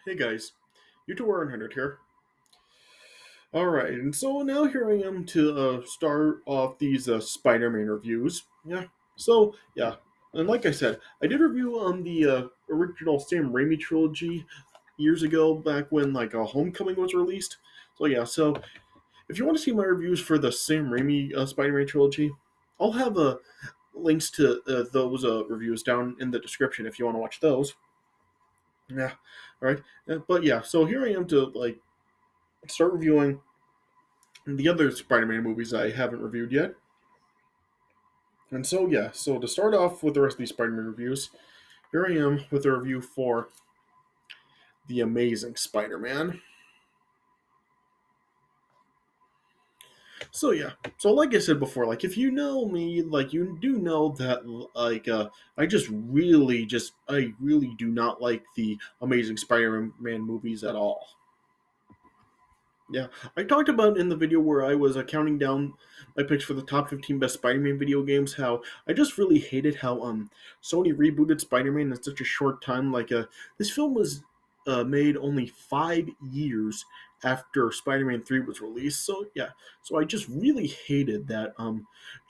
Hey guys, YouTuber 100 here. Alright, and so now here I am to start off these Spider-Man reviews. And like I said, I did review on the original Sam Raimi trilogy years ago, back when Homecoming was released. So if you want to see my reviews for the Sam Raimi Spider-Man trilogy, I'll have links to those reviews down in the description if you want to watch those. Yeah, alright. But yeah, so here I am to start reviewing the other Spider-Man movies I haven't reviewed yet. And so to start off with the rest of these Spider-Man reviews, here I am with a review for The Amazing Spider-Man. So like I said before, if you know me, you do know that I really do not like the Amazing Spider-Man movies at all. Yeah, I talked about in the video where I was counting down my picks for the top 15 best Spider-Man video games how I just really hated how Sony rebooted Spider-Man in such a short time. This film was made only 5 years after Spider-Man 3 was released. So I just really hated that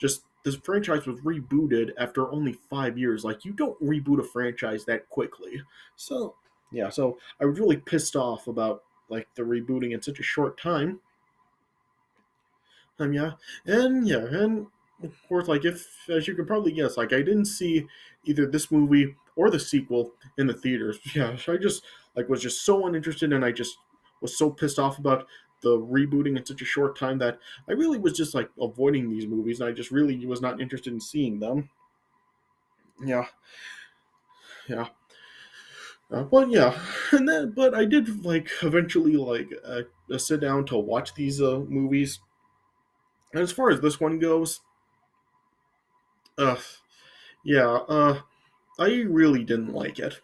just this franchise was rebooted after only 5 years. Like, you don't reboot a franchise that quickly. So I was really pissed off about the rebooting in such a short time. Yeah, and of course, if as you can probably guess, I didn't see either this movie or the sequel in the theaters. Yeah, so I just was just so uninterested, and I just was so pissed off about the rebooting in such a short time that I really was just avoiding these movies, and I just really was not interested in seeing them. Yeah, yeah. But yeah, but I did eventually sit down to watch these movies. And as far as this one goes, uh, yeah, I really didn't like it.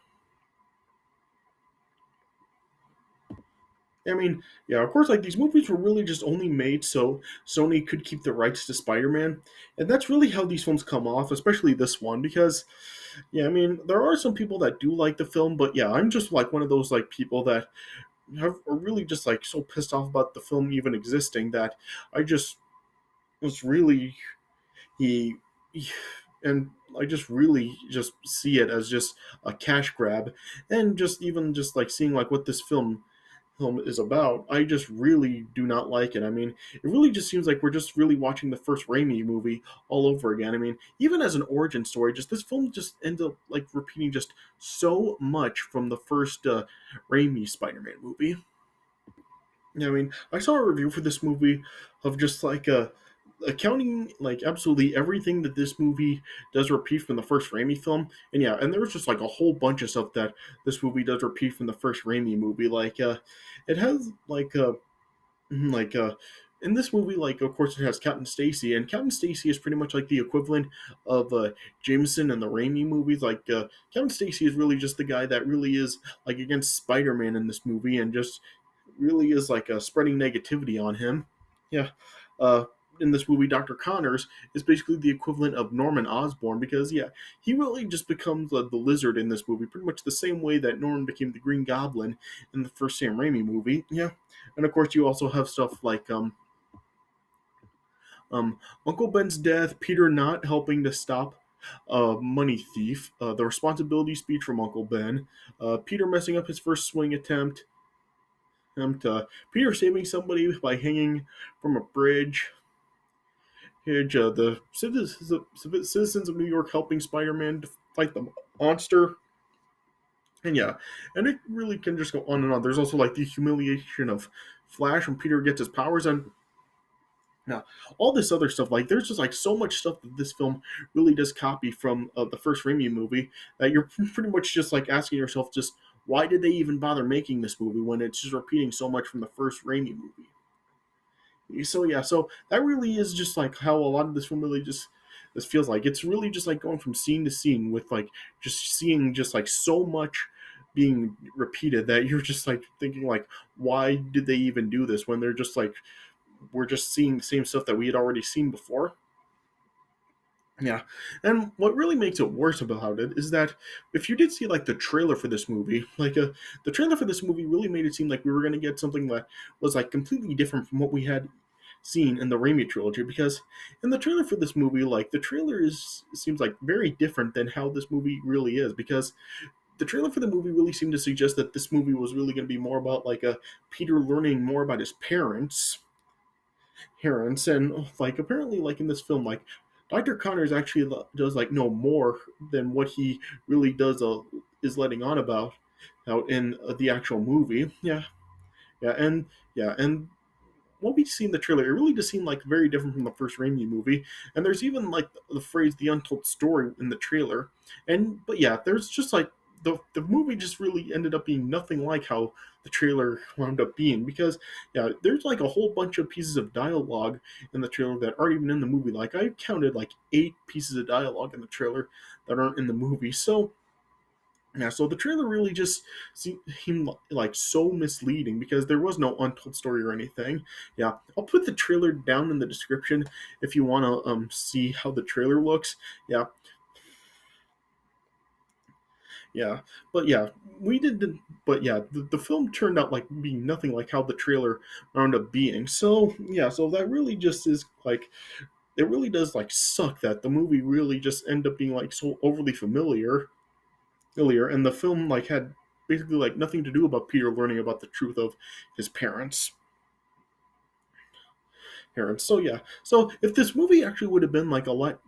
I mean, yeah, of course, these movies were really just only made so Sony could keep the rights to Spider-Man, and that's really how these films come off, especially this one, because yeah, I mean, there are some people that do like the film, but yeah, I'm just one of those people that are really just so pissed off about the film even existing that I just was really he, he and I just really just see it as just a cash grab, and just even just seeing what this film is about. I just really do not like it. I mean, it really just seems like we're just really watching the first Raimi movie all over again. I mean, even as an origin story, just this film just ends up repeating just so much from the first Raimi Spider-Man movie. Yeah, I mean, I saw a review for this movie of just accounting absolutely everything that this movie does repeat from the first Raimi film, and yeah, and there was just a whole bunch of stuff that this movie does repeat from the first Raimi movie. It has like in this movie, of course, it has Captain Stacy, and Captain Stacy is pretty much the equivalent of Jameson in the Raimi movies. Captain Stacy is really just the guy that really is against Spider-Man in this movie, and just really is spreading negativity on him. Yeah. Uh, in this movie, Dr. Connors is basically the equivalent of Norman Osborn because, yeah, he really just becomes the lizard in this movie, pretty much the same way that Norman became the Green Goblin in the first Sam Raimi movie. Yeah. And of course, you also have stuff um, Uncle Ben's death, Peter not helping to stop money thief, the responsibility speech from Uncle Ben, Peter messing up his first swing Peter saving somebody by hanging from a bridge, the citizens of New York helping Spider-Man to fight the monster. And yeah, and it really can just go on and on. There's also the humiliation of Flash when Peter gets his powers, and now all this other stuff. There's just so much stuff that this film really does copy from the first Raimi movie that you're pretty much just asking yourself, just why did they even bother making this movie when it's just repeating so much from the first Raimi movie? So that really is just how a lot of this film really just this feels like. It's really just going from scene to scene with just seeing just so much being repeated that you're just thinking why did they even do this when they're just we're just seeing the same stuff that we had already seen before. Yeah, and what really makes it worse about it is that if you did see like the trailer for this movie, the trailer for this movie really made it seem like we were going to get something that was like completely different from what we had seen in the Raimi trilogy. Because in the trailer for this movie, like the trailer is seems like very different than how this movie really is. Because the trailer for the movie really seemed to suggest that this movie was really going to be more about like a Peter learning more about his parents, and like apparently like in this film like Dr. Connors actually does like know more than what he really does is letting on about out in the actual movie. Yeah, and what we see in the trailer, it really does seem like very different from the first Raimi movie. And there's even like the phrase "the untold story" in the trailer. And but yeah, there's just like the movie just really ended up being nothing like how the trailer wound up being. Because yeah, there's like a whole bunch of pieces of dialogue in the trailer that aren't even in the movie. Like I counted like 8 pieces of dialogue in the trailer that aren't in the movie. So yeah, so the trailer really just seemed like so misleading because there was no untold story or anything. Yeah, I'll put the trailer down in the description if you want to see how the trailer looks. Yeah, yeah, but yeah, we did. But yeah, the film turned out like being nothing like how the trailer wound up being. So yeah, so that really just is like it really does like suck that the movie really just ended up being like so overly familiar, and the film like had basically like nothing to do about Peter learning about the truth of his parents. So yeah, so if this movie actually would have been like a lot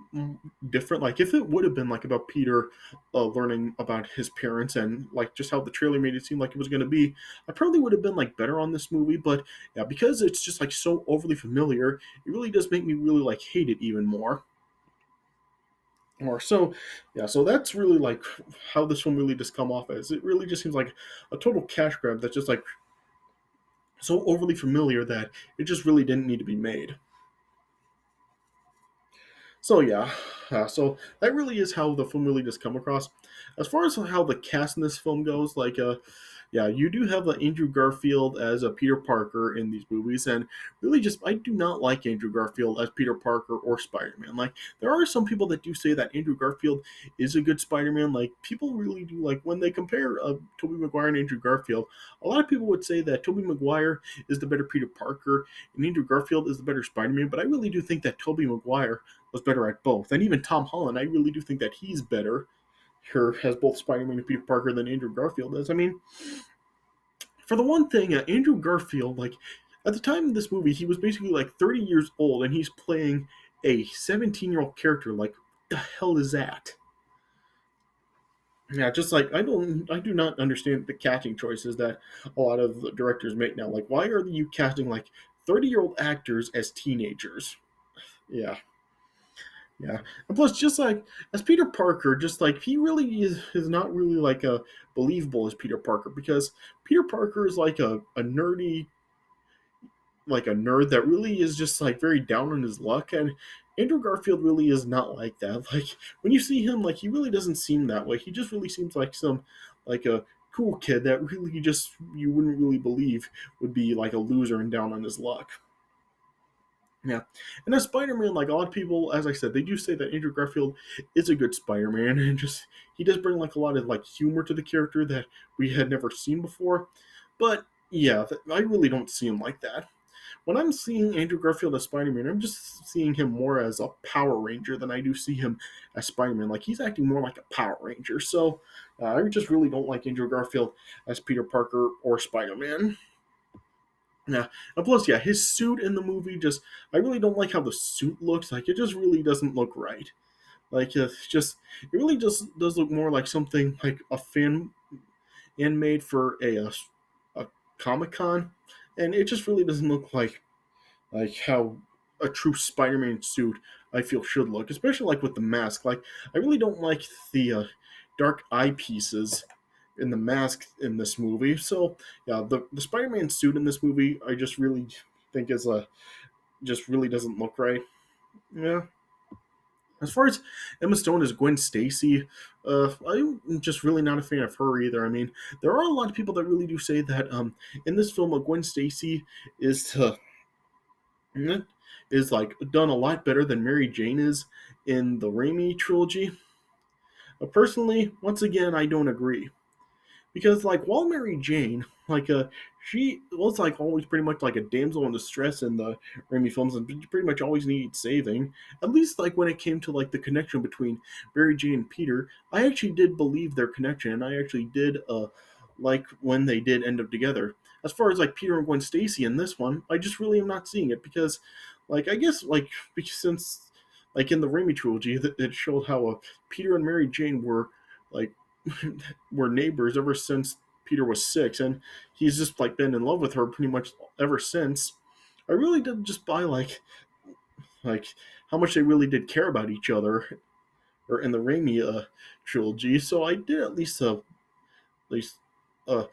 different, like if it would have been like about Peter learning about his parents and like just how the trailer made it seem like it was going to be, I probably would have been like better on this movie. But yeah, because it's just like so overly familiar, it really does make me really like hate it even more. So yeah, so that's really like how this one really just come off as. It really just seems like a total cash grab that's just like so overly familiar that it just really didn't need to be made. So yeah, so that really is how the film really just come across. As far as how the cast in this film goes, yeah, you do have Andrew Garfield as a Peter Parker in these movies, and really just I do not like Andrew Garfield as Peter Parker or Spider Man. Like there are some people that do say that Andrew Garfield is a good Spider Man. Like people really do like when they compare Tobey Maguire and Andrew Garfield. A lot of people would say that Tobey Maguire is the better Peter Parker and Andrew Garfield is the better Spider Man. But I really do think that Tobey Maguire was better at both. And even Tom Holland, I really do think that he's better here as both Spider-Man and Peter Parker than Andrew Garfield is. I mean, for the one thing, Andrew Garfield, like at the time of this movie, he was basically like 30 years old, and he's playing a 17-year-old character. Like, what the hell is that? Yeah, just like I do not understand the casting choices that a lot of the directors make now. Like, why are you casting like 30-year-old actors as teenagers? Yeah, yeah, and plus, just like as Peter Parker, just like he really is not really like a believable as Peter Parker because Peter Parker is like a nerdy, like a nerd that really is just like very down on his luck, and Andrew Garfield really is not like that. Like when you see him, like he really doesn't seem that way. He just really seems like some like a cool kid that really just you wouldn't really believe would be like a loser and down on his luck. Yeah, and as Spider-Man, like a lot of people, as I said, they do say that Andrew Garfield is a good Spider-Man, and just he does bring like a lot of like humor to the character that we had never seen before. But yeah, I really don't see him like that. When I'm seeing Andrew Garfield as Spider-Man, I'm just seeing him more as a Power Ranger than I do see him as Spider-Man. Like he's acting more like a Power Ranger. So I just really don't like Andrew Garfield as Peter Parker or Spider-Man. Yeah, and plus, yeah, his suit in the movie just—I really don't like how the suit looks. Like, it just really doesn't look right. Like, it really just does look more like something like a fan made for a Comic Con, and it just really doesn't look like how a true Spider-Man suit I feel should look, especially like with the mask. Like, I really don't like the dark eyepieces in the mask in this movie. So yeah, the Spider-Man suit in this movie, I just really think is a just really doesn't look right. Yeah. As far as Emma Stone as Gwen Stacy, I'm just really not a fan of her either. I mean, there are a lot of people that really do say that in this film, Gwen Stacy is to is like done a lot better than Mary Jane is in the Raimi trilogy. Personally, once again, I don't agree because like while Mary Jane, she was like always pretty much like a damsel in distress in the Raimi films and pretty much always needed saving. At least like when it came to like the connection between Mary Jane and Peter, I actually did believe their connection, and I actually did like when they did end up together. As far as like Peter and Gwen Stacy in this one, I just really am not seeing it because like I guess like because since like in the Raimi trilogy, it showed how Peter and Mary Jane were like were neighbors ever since Peter was 6, and he's just like been in love with her pretty much ever since. I really did just buy like how much they really did care about each other, or in the Raimi trilogy. So I did at least uh,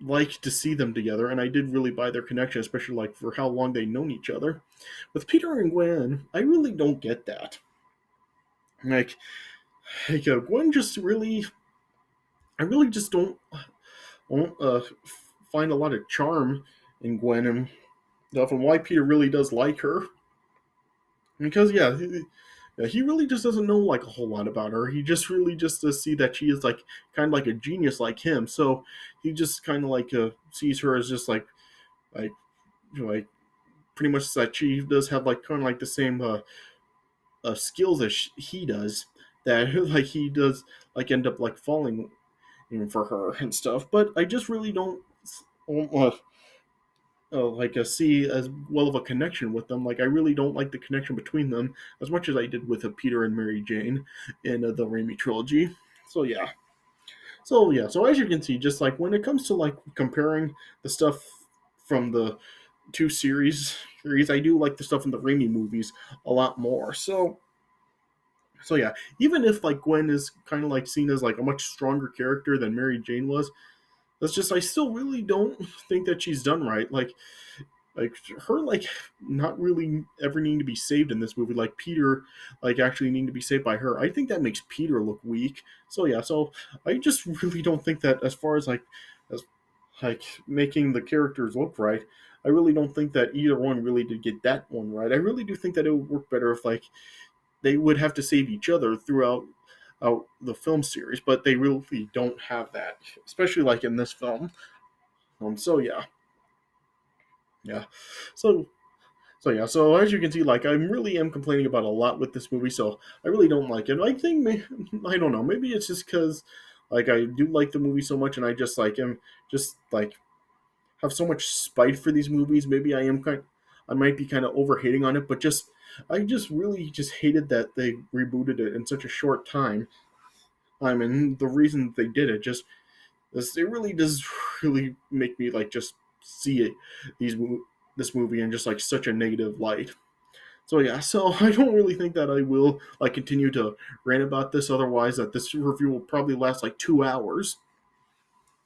like to see them together, and I did really buy their connection, especially like for how long they've known each other. With Peter and Gwen, I really don't get that. Like, Gwen just really, I really just don't find a lot of charm in Gwen and stuff, and why Peter really does like her. Because yeah, he really just doesn't know like a whole lot about her. He just really just does see that she is like kind of like a genius like him. So he just kind of like sees her as just like like pretty much that she does have like kind of like the same skills as he does. That like he does like end up like falling for her and stuff. But I just really don't like see as well of a connection with them. Like I really don't like the connection between them as much as I did with Peter and Mary Jane in the Raimi trilogy. So yeah, so as you can see, just like when it comes to like comparing the stuff from the two series, I do like the stuff in the Raimi movies a lot more. So yeah, even if like Gwen is kind of like seen as like a much stronger character than Mary Jane was, that's just I still really don't think that she's done right. Like her like not really ever needing to be saved in this movie, like Peter like actually needing to be saved by her. I think that makes Peter look weak. So yeah, so I just really don't think that as far as like making the characters look right, I really don't think that either one really did get that one right. I really do think that it would work better if like they would have to save each other throughout out the film series, but they really don't have that, especially like in this film. So yeah. So so as you can see, like I really am complaining about a lot with this movie, so I really don't like it. I think I don't know, maybe it's just because like I do like the movie so much, and I just like am just like have so much spite for these movies. Maybe I might be kind of over hating on it, but just I just really just hated that they rebooted it in such a short time. I mean, the reason they did it just it really does really make me like just see it these this movie in just like such a negative light. So yeah, so I don't really think that I will like continue to rant about this. Otherwise, that this review will probably last like 2 hours.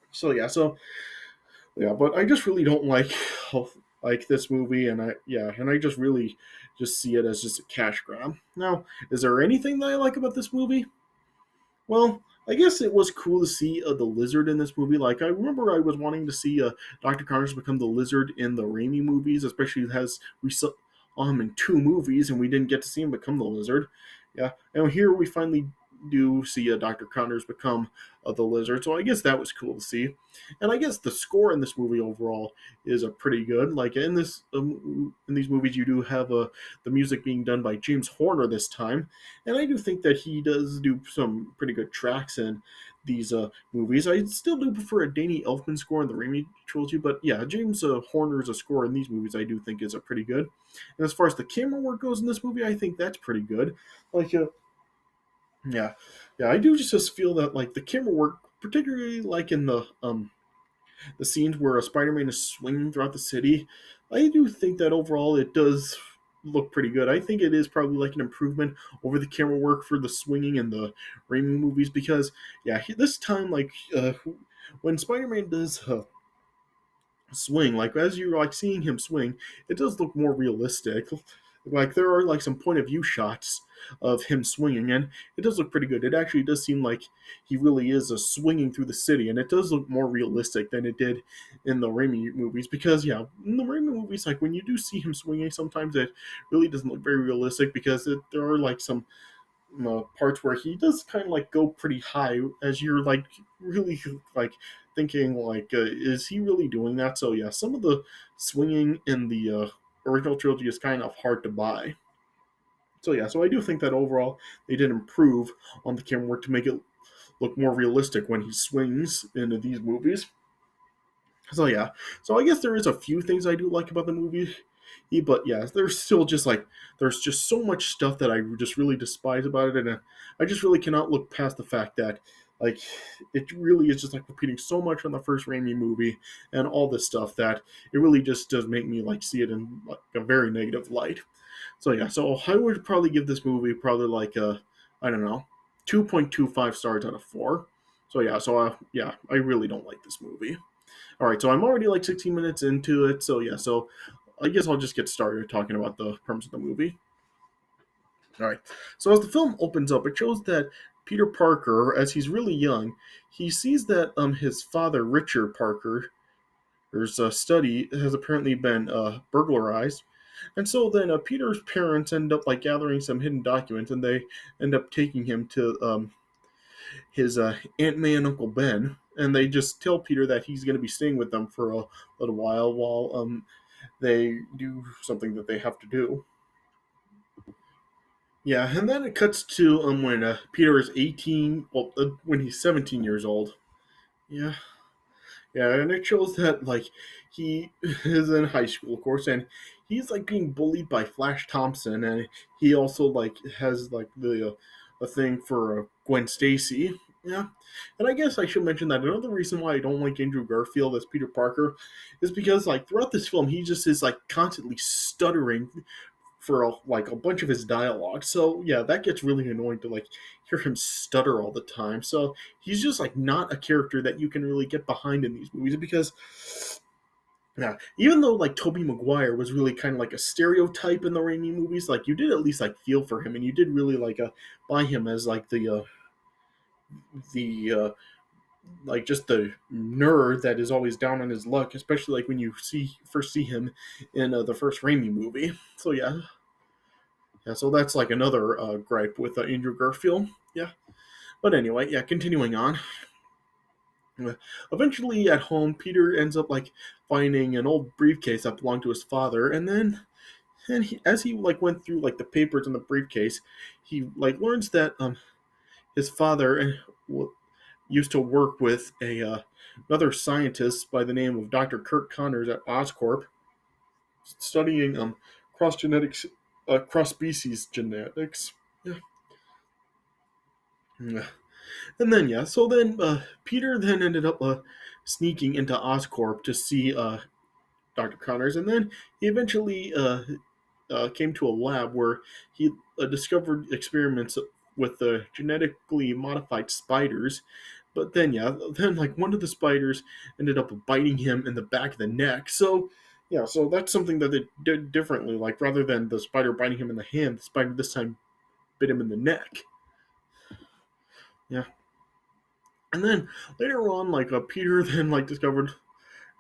So yeah, but I just really don't like this movie, and I just really just see it as just a cash grab. Now, is there anything that I like about this movie? Well, I guess it was cool to see the lizard in this movie. Like I remember, I was wanting to see Dr. Connors become the lizard in the Raimi movies, especially as we saw him in 2 movies, and we didn't get to see him become the lizard. Yeah, and here we finally do see Dr. Connors become the lizard. So I guess that was cool to see, and I guess the score in this movie overall is a pretty good. Like in these movies, you do have the music being done by James Horner this time, and I do think that he does do some pretty good tracks in these movies. I still do prefer a Danny Elfman score in the Raimi trilogy, but yeah, James Horner's score in these movies I do think is a pretty good. And as far as the camera work goes in this movie, I think that's pretty good. Like, yeah, yeah, I do just feel that like the camera work, particularly like in the scenes where a Spider-Man is swinging throughout the city, I do think that overall it does look pretty good. I think it is probably like an improvement over the camera work for the swinging in the Raimi movies because yeah, this time like when Spider-Man does swing, like as you're like seeing him swing, it does look more realistic. Like there are like some point of view shots of him swinging, and it does look pretty good. It actually does seem like he really is swinging through the city, and it does look more realistic than it did in the Raimi movies. Because yeah, in the Raimi movies, like when you do see him swinging, sometimes it really doesn't look very realistic because there are like some parts where he does kind of like go pretty high as you're like really like thinking like is he really doing that. So yeah, some of the swinging in the original trilogy is kind of hard to buy. So yeah, so I do think that overall they did improve on the camera work to make it look more realistic when he swings into these movies. So yeah, so I guess there is a few things I do like about the movie, but yeah, there's still just like there's just so much stuff that I just really despise about it, and I just really cannot look past the fact that like it really is just like repeating so much from the first Raimi movie and all this stuff that it really just does make me like see it in like a very negative light. So yeah, so I would probably give this movie probably like a I don't know 2.25 stars out of 4. So yeah, yeah, I really don't like this movie. All right, so I'm already like 16 minutes into it, so yeah, so I guess I'll just get started talking about the premise of the movie. All right, so as the film opens up, it shows that Peter Parker, as he's really young, he sees that his father Richard Parker's study has apparently been burglarized, and so then Peter's parents end up like gathering some hidden documents, and they end up taking him to his Aunt May and Uncle Ben, and they just tell Peter that he's going to be staying with them for a little while they do something that they have to do. Yeah, and then it cuts to when Peter is 18, well, when he's 17 years old. Yeah, yeah, and it shows that like he is in high school, of course, and he's like being bullied by Flash Thompson, and he also like has like the a thing for Gwen Stacy. Yeah, and I guess I should mention that another reason why I don't like Andrew Garfield as Peter Parker is because like throughout this film he just is like constantly stuttering for like a bunch of his dialogue. So yeah, that gets really annoying to like hear him stutter all the time. So he's just like not a character that you can really get behind in these movies because yeah, even though like Toby Maguire was really kind of like a stereotype in the Raimi movies, like you did at least like feel for him and you did really like buy him as like the like just the nerd that is always down on his luck, especially like when you first see him in the first Raimi movie. So yeah, so that's like another gripe with Andrew Garfield. Yeah, but anyway, yeah, continuing on. Eventually, at home, Peter ends up like finding an old briefcase that belonged to his father, and then as he like went through like the papers in the briefcase, he like learns that his father used to work with a another scientist by the name of Dr. Kirk Connors at Oscorp, studying cross genetics, cross species genetics. Yeah. Yeah. And then yeah, so then Peter then ended up sneaking into Oscorp to see Dr. Connors, and then he eventually came to a lab where he discovered experiments with the genetically modified spiders. But then yeah, then like one of the spiders ended up biting him in the back of the neck. So yeah, so that's something that they did differently. Like rather than the spider biting him in the hand, the spider this time bit him in the neck. Yeah. And then later on, like Peter then like discovered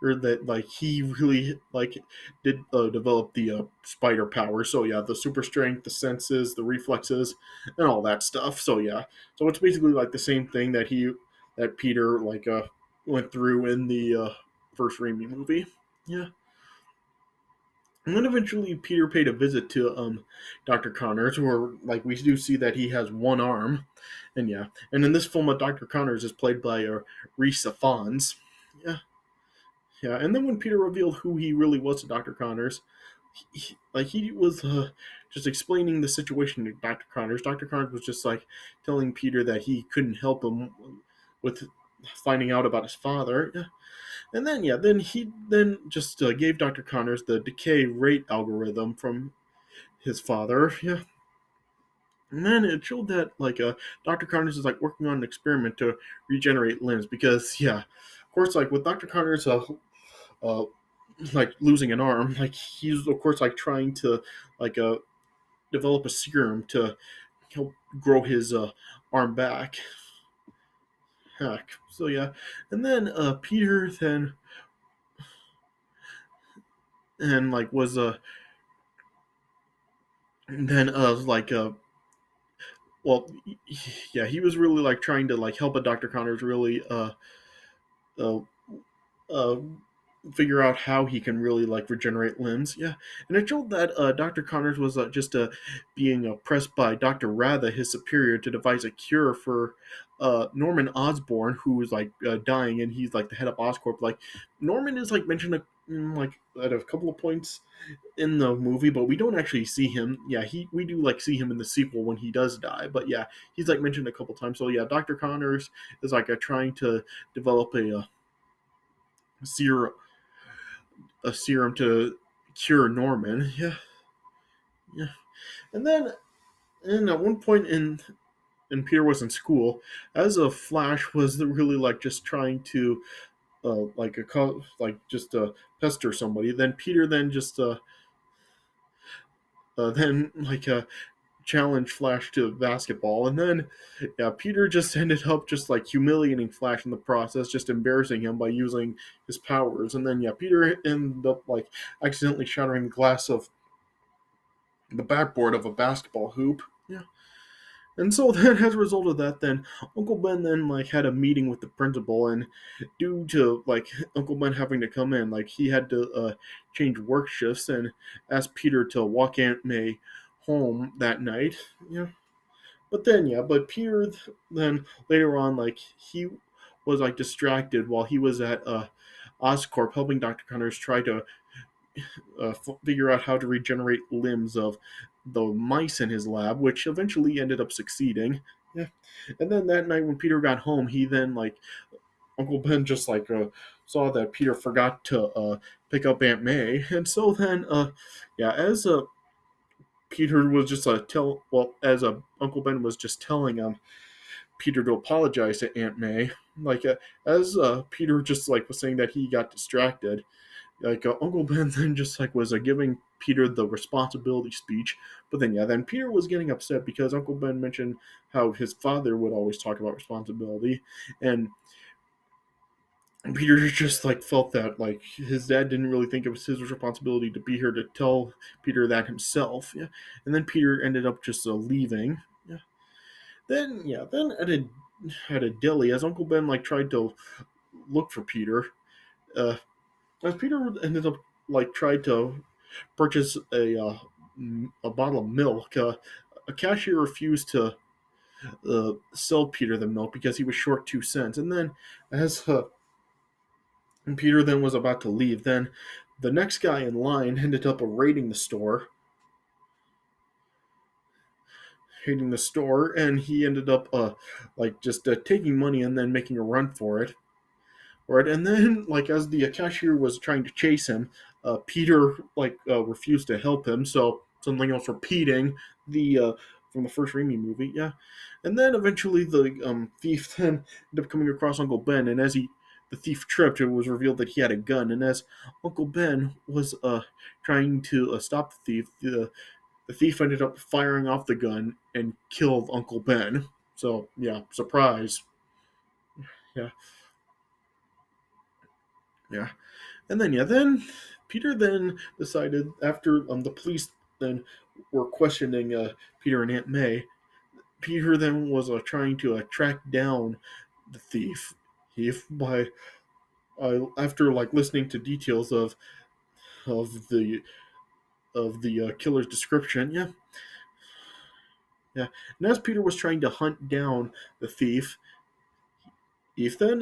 or that like he really like did develop the spider power. So yeah, the super strength, the senses, the reflexes, and all that stuff. So yeah, so it's basically like the same thing that Peter like went through in the first Raimi movie. Yeah. And then eventually Peter paid a visit to Dr. Connors, where like we do see that he has one arm, and yeah, and in this film, Dr. Connors is played by Reese Ifans. Yeah, yeah, and then when Peter revealed who he really was to Dr. Connors, like he was just explaining the situation to Dr. Connors. Dr. Connors was just like telling Peter that he couldn't help him with finding out about his father. Yeah. And then yeah, then he then just gave Dr. Connors the decay rate algorithm from his father. Yeah. And then it showed that like Dr. Connors is like working on an experiment to regenerate limbs because yeah, of course like with Dr. Connors uh like losing an arm, like he's of course like trying to like develop a serum to help grow his arm back. Heck. So yeah, and then Peter then like was then like well yeah, he was really like trying to like help a Dr. Connors really uh uh figure out how he can really like regenerate limbs. Yeah, and it showed that Dr. Connors was just being pressed by Dr. Ratha, his superior, to devise a cure for Norman Osborn, who was like dying, and he's like the head of Oscorp. Like Norman is like mentioned like at a couple of points in the movie, but we don't actually see him. Yeah, he we do like see him in the sequel when he does die, but yeah, he's like mentioned a couple times. So yeah, Dr. Connors is like trying to develop serum a serum to cure Norman. Yeah, yeah. And then, and at one point in Peter was in school, as a Flash was really like just trying to like just pester somebody. Then Peter then just then like challenged Flash to basketball, and then yeah, Peter just ended up just like humiliating Flash in the process, just embarrassing him by using his powers. And then yeah, Peter ended up like accidentally shattering the glass of the backboard of a basketball hoop. Yeah. And so then, as a result of that, then Uncle Ben then like had a meeting with the principal, and due to like Uncle Ben having to come in, like he had to change work shifts and ask Peter to walk Aunt May home that night. Yeah, but then yeah, but Peter then later on like he was like distracted while he was at Oscorp helping Dr. Connors try to figure out how to regenerate limbs of the mice in his lab, which eventually ended up succeeding. Yeah. And then that night when Peter got home, he then like Uncle Ben just like saw that Peter forgot to pick up Aunt May, and so then yeah, as Peter was just as Uncle Ben was just telling Peter to apologize to Aunt May, like as Peter just like was saying that he got distracted, like Uncle Ben then just like was giving Peter the responsibility speech, but then yeah, then Peter was getting upset because Uncle Ben mentioned how his father would always talk about responsibility, and Peter just like felt that like his dad didn't really think it was his responsibility to be here to tell Peter that himself. Yeah, and then Peter ended up just leaving. Yeah, then yeah, then at a deli as Uncle Ben like tried to look for Peter. Uh, as Peter ended up like tried to purchase a bottle of milk. A cashier refused to sell Peter the milk because he was short 2 cents. And then, as Peter then was about to leave, then the next guy in line ended up raiding the store, and he ended up like just taking money and then making a run for it. Right, and then like as the cashier was trying to chase him, Peter like refused to help him. So something else repeating the from the first Raimi movie, yeah. And then eventually the thief then ended up coming across Uncle Ben, and as the thief tripped, it was revealed that he had a gun. And as Uncle Ben was trying to stop the thief, the thief ended up firing off the gun and killed Uncle Ben. So yeah, surprise. Yeah, yeah. And then yeah, then Peter then decided after the police then were questioning Peter and Aunt May. Peter then was trying to track down the thief by after like listening to details of the of the killer's description. Yeah, yeah. And as Peter was trying to hunt down the thief then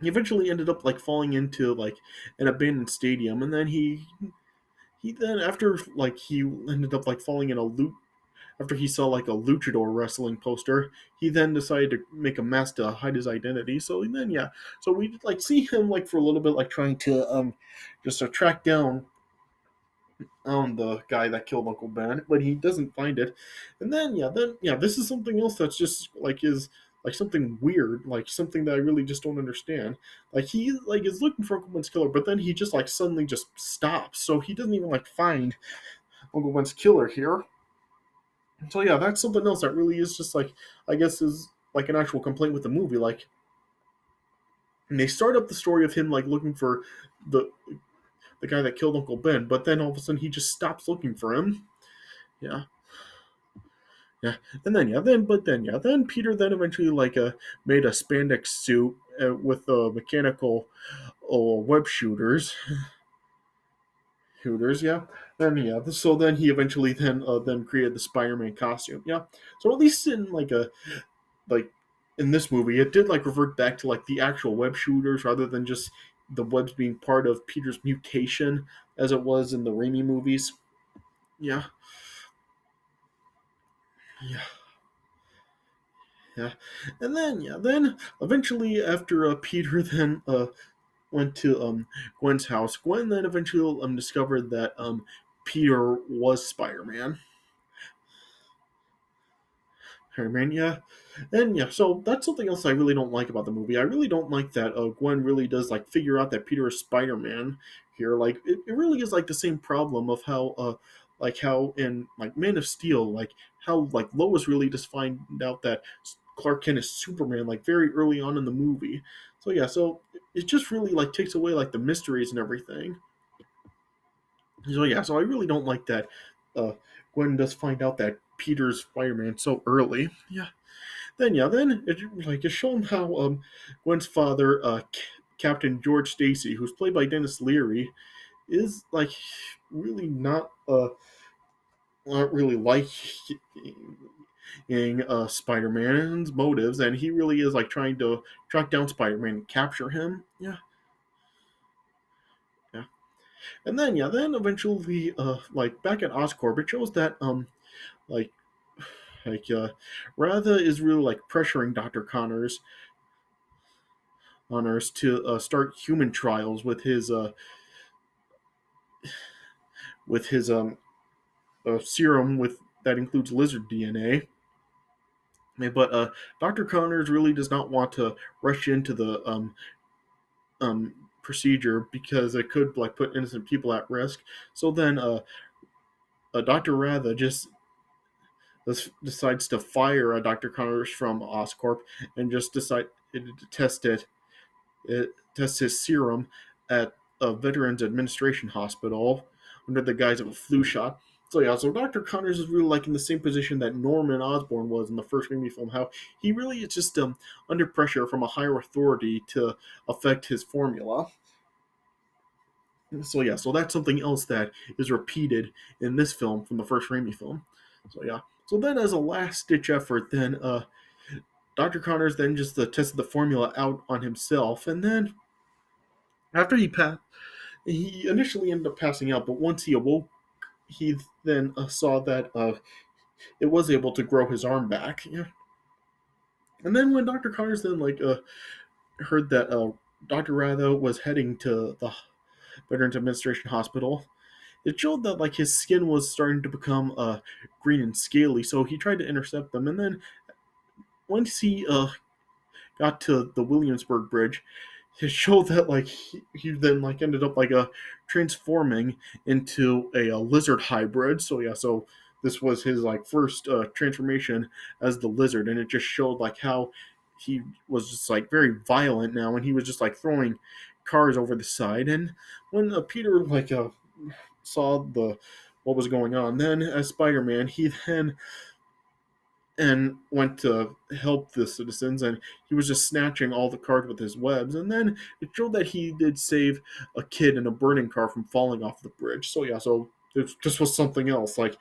he eventually ended up like falling into like an abandoned stadium, and then he then after like he ended up like falling in a loop after he saw like a luchador wrestling poster. He then decided to make a mask to hide his identity. So then yeah, so we like see him like for a little bit like trying to just track down the guy that killed Uncle Ben, but he doesn't find it. And then yeah, this is something else that's just like is like something weird, like something that I really just don't understand. Like he like is looking for Uncle Ben's killer, but then he just like suddenly just stops, so he doesn't even like find Uncle Ben's killer here. So yeah, that's something else that really is just like, I guess, is like an actual complaint with the movie. Like, and they start up the story of him like looking for the the guy that killed Uncle Ben, but then all of a sudden he just stops looking for him. Yeah, yeah, and then then Peter then eventually made a spandex suit with mechanical web shooters. Yeah, so then he eventually then created the Spider-Man costume. Yeah, so at least in like in this movie, it did like revert back to like the actual web shooters rather than just the webs being part of Peter's mutation as it was in the Raimi movies. Yeah, yeah, yeah, and then eventually after Peter then went to Gwen's house, Gwen then eventually discovered that Peter was Spider-Man. Spider-Man, yeah. And yeah, so that's something else I really don't like about the movie. I really don't like that Gwen really does like figure out that Peter is Spider-Man here. Like it really is like the same problem of how in like Man of Steel, like how like Lois really just find out that Clark Kent is Superman like very early on in the movie. So yeah, so it just really like takes away like the mysteries and everything. So yeah, so I really don't like that Gwen does find out that Peter's Spider-Man so early. Then it's shown how Gwen's father, Captain George Stacy, who's played by Dennis Leary, is like really not really liking Spider-Man's motives, and he really is like trying to track down Spider-Man and capture him. Yeah, then eventually, like back at Oscorp, it shows that like like Ratha is really like pressuring Dr. Connors to start human trials with his serum with that includes lizard DNA. But Dr. Connors really does not want to rush into the procedure because it could like put innocent people at risk. So then Dr. Ratha just decides to fire Dr. Connors from Oscorp and just decide to test his serum at a Veterans Administration hospital under the guise of a flu shot. So yeah, so Dr. Connors is really like in the same position that Norman Osborn was in the first Raimi film. How he really is just under pressure from a higher authority to affect his formula. So yeah, so that's something else that is repeated in this film from the first Raimi film. So yeah, so then as a last ditch effort, then Dr. Connors then just tested the formula out on himself, and then after he initially ended up passing out, but once he awoke, he then saw that it was able to grow his arm back. Yeah. And then when Dr. Connors then heard that Dr. Ratho was heading to the Veterans Administration Hospital, it showed that like his skin was starting to become green and scaly. So he tried to intercept them, and then once he got to the Williamsburg Bridge, it showed that like he then like ended up like transforming into a lizard hybrid. So yeah, so this was his like first transformation as the lizard, and it just showed like how he was just like very violent now, and he was just like throwing cars over the side. And when Peter saw the what was going on, then as Spider-Man, he then and went to help the citizens, and he was just snatching all the cars with his webs. And then it showed that he did save a kid in a burning car from falling off the bridge. So yeah, so this was something else, like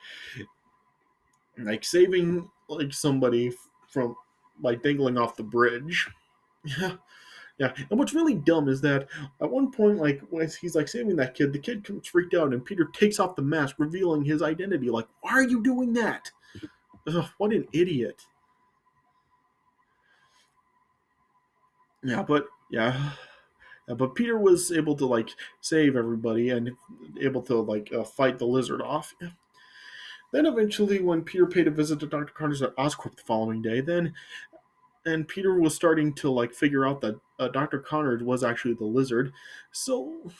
saving like somebody from like dangling off the bridge. Yeah. Yeah, and what's really dumb is that at one point, like when he's like saving that kid, the kid comes freaked out, and Peter takes off the mask, revealing his identity. Like, why are you doing that? Ugh, what an idiot! Yeah, but yeah, but Peter was able to like save everybody and able to fight the lizard off. Then eventually, when Peter paid a visit to Dr. Connors at Oscorp the following day, then and Peter was starting to like figure out that Dr. Connors was actually the lizard. So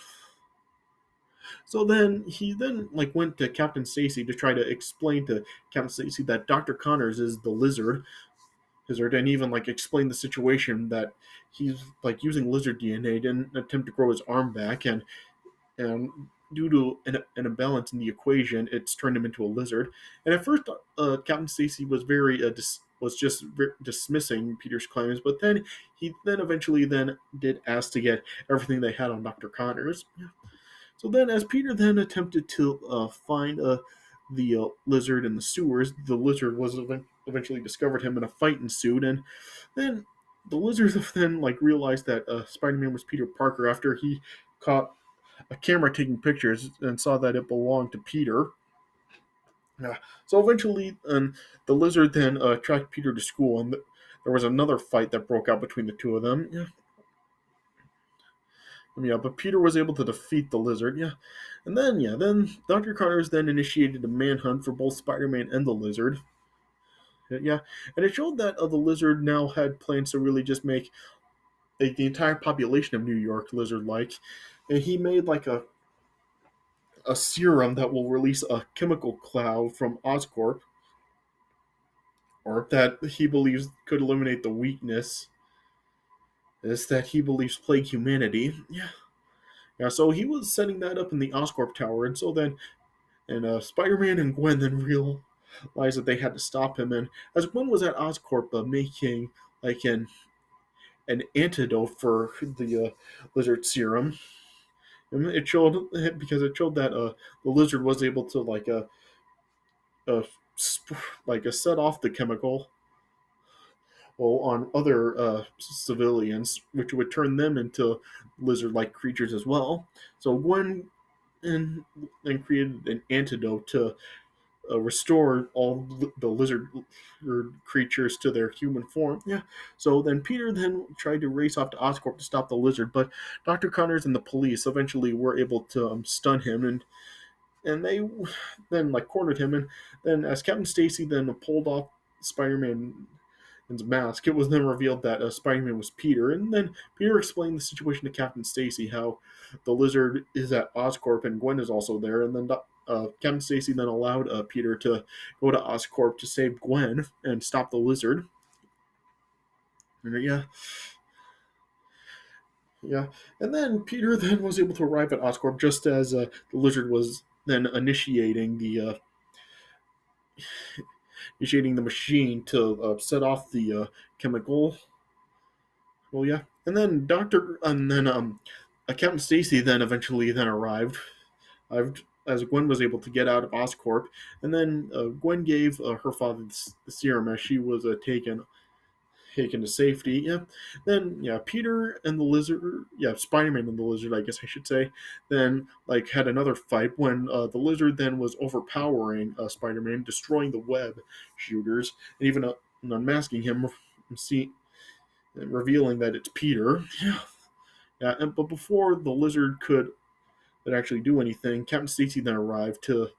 So then he then like went to Captain Stacy to try to explain to Captain Stacy that Dr. Connors is the lizard, and even like explain the situation that he's like using lizard DNA in an attempt to grow his arm back, and due to an imbalance in the equation, it's turned him into a lizard. And at first, Captain Stacy was very was just dismissing Peter's claims, but then he then eventually then did ask to get everything they had on Dr. Connors. So then, as Peter then attempted to find the lizard in the sewers, the lizard was eventually discovered him, and a fight ensued. And then the lizard then like realized that Spider-Man was Peter Parker after he caught a camera taking pictures and saw that it belonged to Peter. Yeah. So eventually, the lizard then tracked Peter to school, and there was another fight that broke out between the two of them. Yeah. Yeah, but Peter was able to defeat the lizard. Yeah, and then then Dr. Connors then initiated a manhunt for both Spider-Man and the lizard. Yeah, and it showed that the lizard now had plans to really just make like the entire population of New York lizard-like, and he made like a serum that will release a chemical cloud from Oscorp, or that he believes could eliminate the weakness. Is that he believes plague humanity? Yeah, yeah. So he was setting that up in the Oscorp Tower, and so then Spider-Man and Gwen then realized that they had to stop him. And as Gwen was at Oscorp making like an antidote for the lizard serum, and it showed because it showed that the lizard was able to uh, set off the chemical well, on other civilians, which would turn them into lizard-like creatures as well. So Gwen and created an antidote to restore all the lizard creatures to their human form. Yeah. So then Peter then tried to race off to Oscorp to stop the lizard, but Dr. Connors and the police eventually were able to stun him, and they then like cornered him. And then as Captain Stacy then pulled off Spider-Man's mask, it was then revealed that Spider-Man was Peter. And then Peter explained the situation to Captain Stacy, how the lizard is at Oscorp and Gwen is also there. And then Captain Stacy then allowed Peter to go to Oscorp to save Gwen and stop the lizard. And, yeah, yeah. And then Peter then was able to arrive at Oscorp just as the lizard was then initiating the machine to set off the chemical. Well, yeah, and then Captain Stacy then eventually then arrived. As Gwen was able to get out of Oscorp, and then Gwen gave her father the serum as she was taken to safety. Yeah. Then Peter and the lizard, Spider-Man and the lizard, I guess I should say, then like had another fight when the lizard then was overpowering Spider-Man, destroying the web shooters, and even unmasking him, see, revealing that it's Peter. Yeah. Yeah. But before the lizard could actually do anything, Captain Stacy then arrived to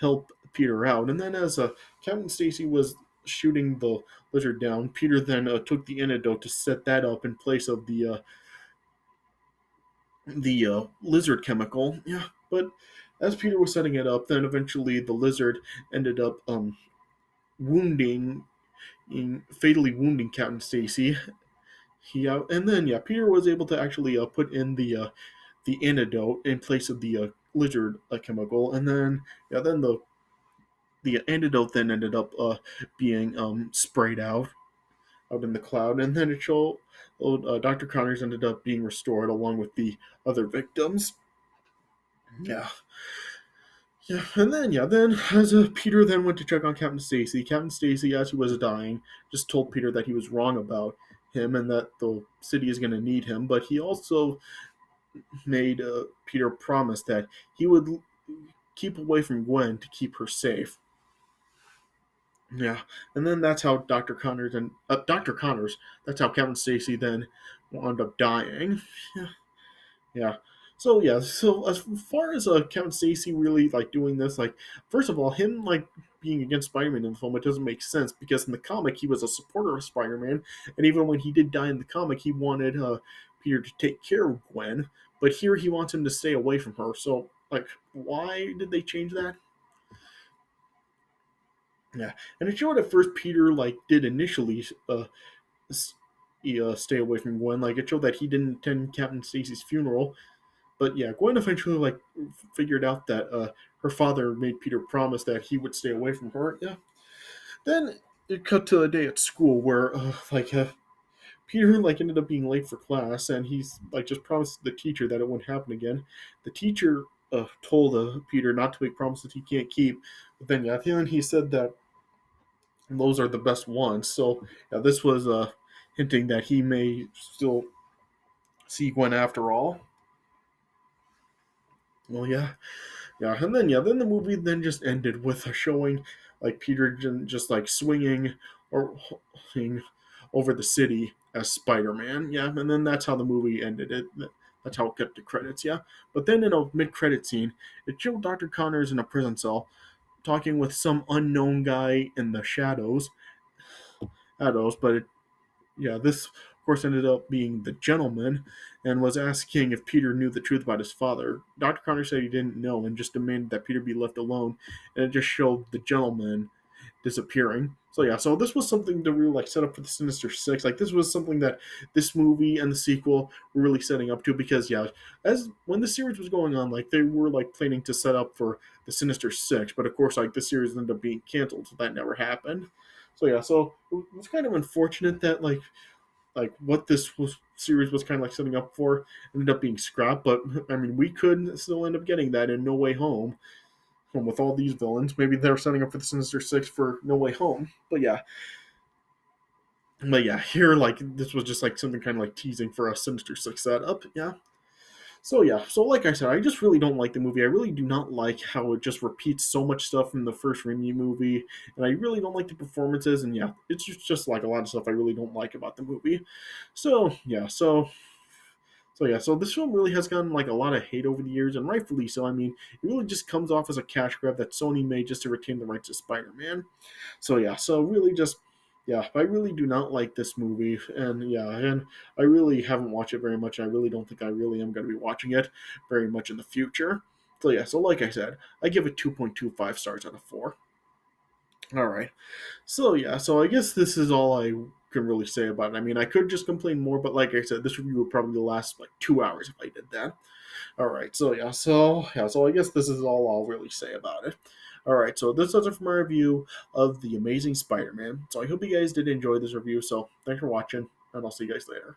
help Peter out. And then as Captain Stacy was shooting the lizard down, Peter then took the antidote to set that up in place of the lizard chemical. Yeah, but as Peter was setting it up, then eventually the lizard ended up wounding, fatally wounding Captain Stacy. And then Peter was able to actually put in the antidote in place of the lizard chemical, and then then the antidote then ended up being sprayed out in the cloud, and then it showed Dr. Connors ended up being restored along with the other victims. Yeah, yeah, and then then as Peter then went to check on Captain Stacy as he was dying just told Peter that he was wrong about him and that the city is going to need him, but he also made Peter promise that he would keep away from Gwen to keep her safe. Yeah, and then that's how Dr. Connors. That's how Captain Stacy then wound up dying. Yeah, yeah. So so as far as Captain Stacy really like doing this, like first of all, him like being against Spider-Man in the film, it doesn't make sense because in the comic he was a supporter of Spider-Man, and even when he did die in the comic, he wanted Peter to take care of Gwen, but here he wants him to stay away from her. So like why did they change that? Yeah, and it showed at first Peter like did initially s- stay away from Gwen. Like it showed that he didn't attend Captain Stacy's funeral, but yeah, Gwen eventually like figured out that her father made Peter promise that he would stay away from her. Yeah. Then it cut to a day at school where Peter like ended up being late for class, and he's like just promised the teacher that it wouldn't happen again. The teacher told Peter not to make promises he can't keep. But then yeah, at the end he said that those are the best ones. So yeah, this was hinting that he may still see Gwen after all. Well, yeah, yeah, and then yeah, then the movie then just ended with a showing like Peter just like swinging or holding over the city as Spider-Man. Yeah, and then that's how the movie ended. That's how it got the credits. Yeah, but then in a mid-credit scene, it showed Dr. Connors in a prison cell talking with some unknown guy in the shadows, but yeah, this of course ended up being the gentleman and was asking if Peter knew the truth about his father. Dr. Connor said he didn't know and just demanded that Peter be left alone, and it just showed the gentleman disappearing. So yeah, so this was something to really like set up for the Sinister Six. Like this was something that this movie and the sequel were really setting up to because yeah, as when the series was going on, like they were like planning to set up for the Sinister Six, but of course like the series ended up being canceled, so that never happened. So yeah, so it was kind of unfortunate that like what this was series was kind of like setting up for ended up being scrapped. But I mean, we could still end up getting that in No Way Home. And with all these villains, maybe they're setting up for the Sinister Six for No Way Home. But yeah, here like this was just like something kind of like teasing for a Sinister Six setup. Yeah. So yeah, so like I said, I just really don't like the movie. I really do not like how it just repeats so much stuff from the first Raimi movie, and I really don't like the performances. And yeah, it's just like a lot of stuff I really don't like about the movie. So yeah, so this film really has gotten like a lot of hate over the years, and rightfully so. I mean, it really just comes off as a cash grab that Sony made just to retain the rights to Spider-Man. So yeah, so really just yeah, I really do not like this movie, and yeah, and I really haven't watched it very much. And I really don't think I really am going to be watching it very much in the future. So yeah, so like I said, I give it 2.25 stars out of 4. All right. So yeah, so I guess this is all I can really say about it. I mean, I could just complain more, but like I said, this review would probably last like 2 hours if I did that. All right, so I guess this is all I'll really say about it. All right, so this does it for my review of the Amazing Spider-Man. So I hope you guys did enjoy this review. So thanks for watching, and I'll see you guys later.